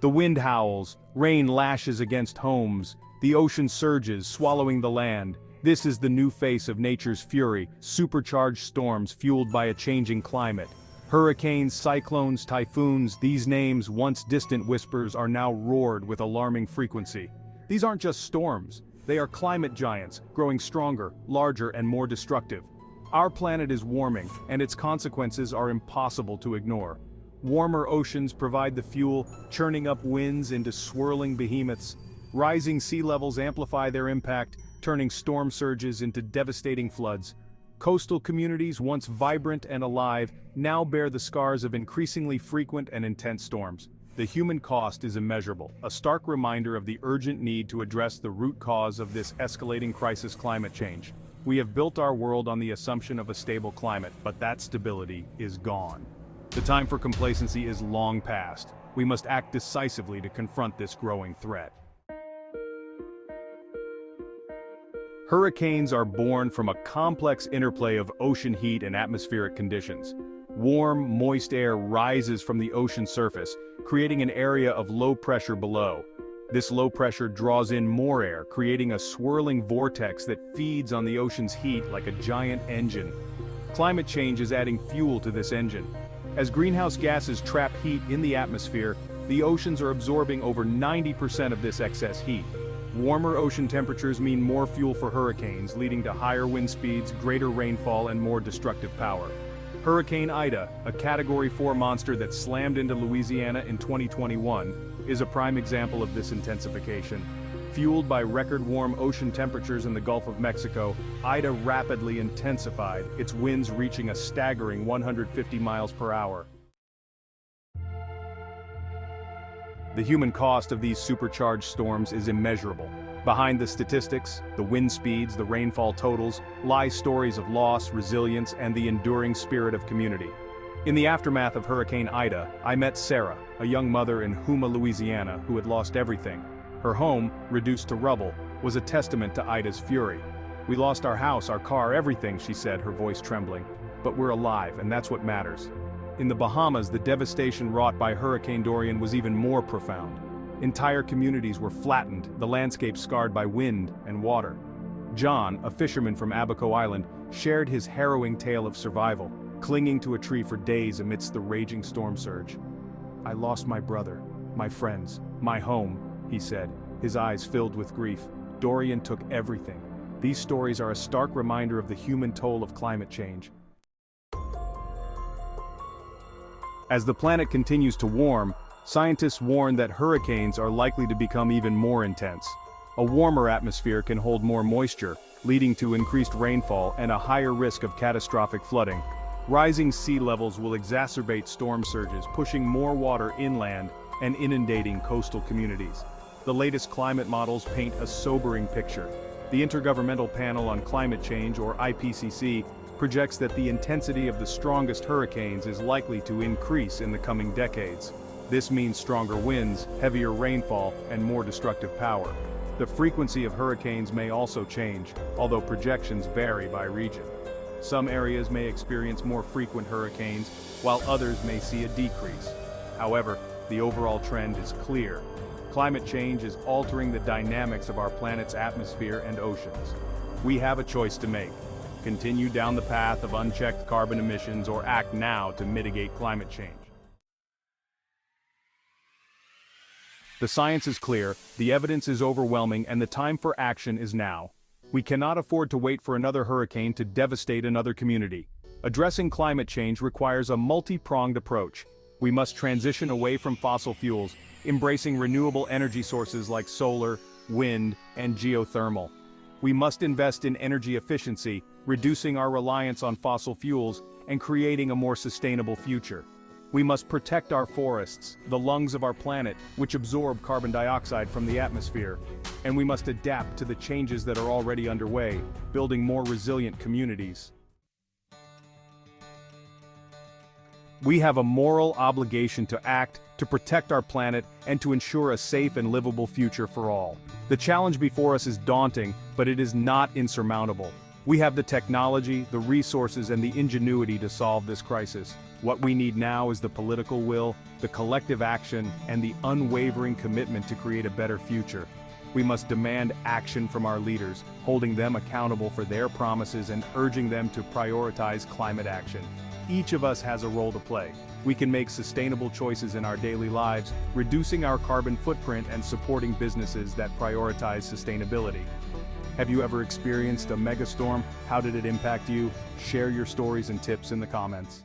The wind howls, rain lashes against homes, the ocean surges, swallowing the land. This is the new face of nature's fury, supercharged storms fueled by a changing climate. Hurricanes, cyclones, typhoons, these names, once distant whispers, are now roared with alarming frequency. These aren't just storms, they are climate giants, growing stronger, larger, and more destructive. Our planet is warming, and its consequences are impossible to ignore. Warmer oceans provide the fuel, churning up winds into swirling behemoths. Rising sea levels amplify their impact, turning storm surges into devastating floods. Coastal communities, once vibrant and alive, now bear the scars of increasingly frequent and intense storms. The human cost is immeasurable, a stark reminder of the urgent need to address the root cause of this escalating crisis: climate change. We have built our world on the assumption of a stable climate, but that stability is gone. The time for complacency is long past. We must act decisively to confront this growing threat. Hurricanes are born from a complex interplay of ocean heat and atmospheric conditions. Warm, moist air rises from the ocean surface, creating an area of low pressure below. This low pressure draws in more air, creating a swirling vortex that feeds on the ocean's heat like a giant engine. Climate change is adding fuel to this engine. As greenhouse gases trap heat in the atmosphere, the oceans are absorbing over 90% of this excess heat. Warmer ocean temperatures mean more fuel for hurricanes, leading to higher wind speeds, greater rainfall, and more destructive power. Hurricane Ida, a Category 4 monster that slammed into Louisiana in 2021, is a prime example of this intensification. Fueled by record-warm ocean temperatures in the Gulf of Mexico, Ida rapidly intensified, its winds reaching a staggering 150 miles per hour. The human cost of these supercharged storms is immeasurable. Behind the statistics, the wind speeds, the rainfall totals, lie stories of loss, resilience, and the enduring spirit of community. In the aftermath of Hurricane Ida, I met Sarah, a young mother in Houma, Louisiana, who had lost everything. Her home, reduced to rubble, was a testament to Ida's fury. "We lost our house, our car, everything," she said, her voice trembling. "But we're alive, and that's what matters." In the Bahamas, the devastation wrought by Hurricane Dorian was even more profound. Entire communities were flattened, the landscape scarred by wind and water. John, a fisherman from Abaco Island, shared his harrowing tale of survival, clinging to a tree for days amidst the raging storm surge. "I lost my brother, my friends, my home," he said, his eyes filled with grief. "Dorian took everything." These stories are a stark reminder of the human toll of climate change. As the planet continues to warm, scientists warn that hurricanes are likely to become even more intense. A warmer atmosphere can hold more moisture, leading to increased rainfall and a higher risk of catastrophic flooding. Rising sea levels will exacerbate storm surges, pushing more water inland and inundating coastal communities. The latest climate models paint a sobering picture. The Intergovernmental Panel on Climate Change, or IPCC, projects that the intensity of the strongest hurricanes is likely to increase in the coming decades. This means stronger winds, heavier rainfall, and more destructive power. The frequency of hurricanes may also change, although projections vary by region. Some areas may experience more frequent hurricanes, while others may see a decrease. However, the overall trend is clear. Climate change is altering the dynamics of our planet's atmosphere and oceans. We have a choice to make: continue down the path of unchecked carbon emissions, or act now to mitigate climate change. The science is clear, the evidence is overwhelming, and the time for action is now. We cannot afford to wait for another hurricane to devastate another community. Addressing climate change requires a multi-pronged approach. We must transition away from fossil fuels, embracing renewable energy sources like solar, wind, and geothermal. We must invest in energy efficiency, reducing our reliance on fossil fuels, and creating a more sustainable future. We must protect our forests, the lungs of our planet, which absorb carbon dioxide from the atmosphere. And we must adapt to the changes that are already underway, building more resilient communities. We have a moral obligation to act, to protect our planet, and to ensure a safe and livable future for all. The challenge before us is daunting, but it is not insurmountable. We have the technology, the resources, and the ingenuity to solve this crisis. What we need now is the political will, the collective action, and the unwavering commitment to create a better future. We must demand action from our leaders, holding them accountable for their promises and urging them to prioritize climate action. Each of us has a role to play. We can make sustainable choices in our daily lives, reducing our carbon footprint and supporting businesses that prioritize sustainability. Have you ever experienced a megastorm? How did it impact you? Share your stories and tips in the comments.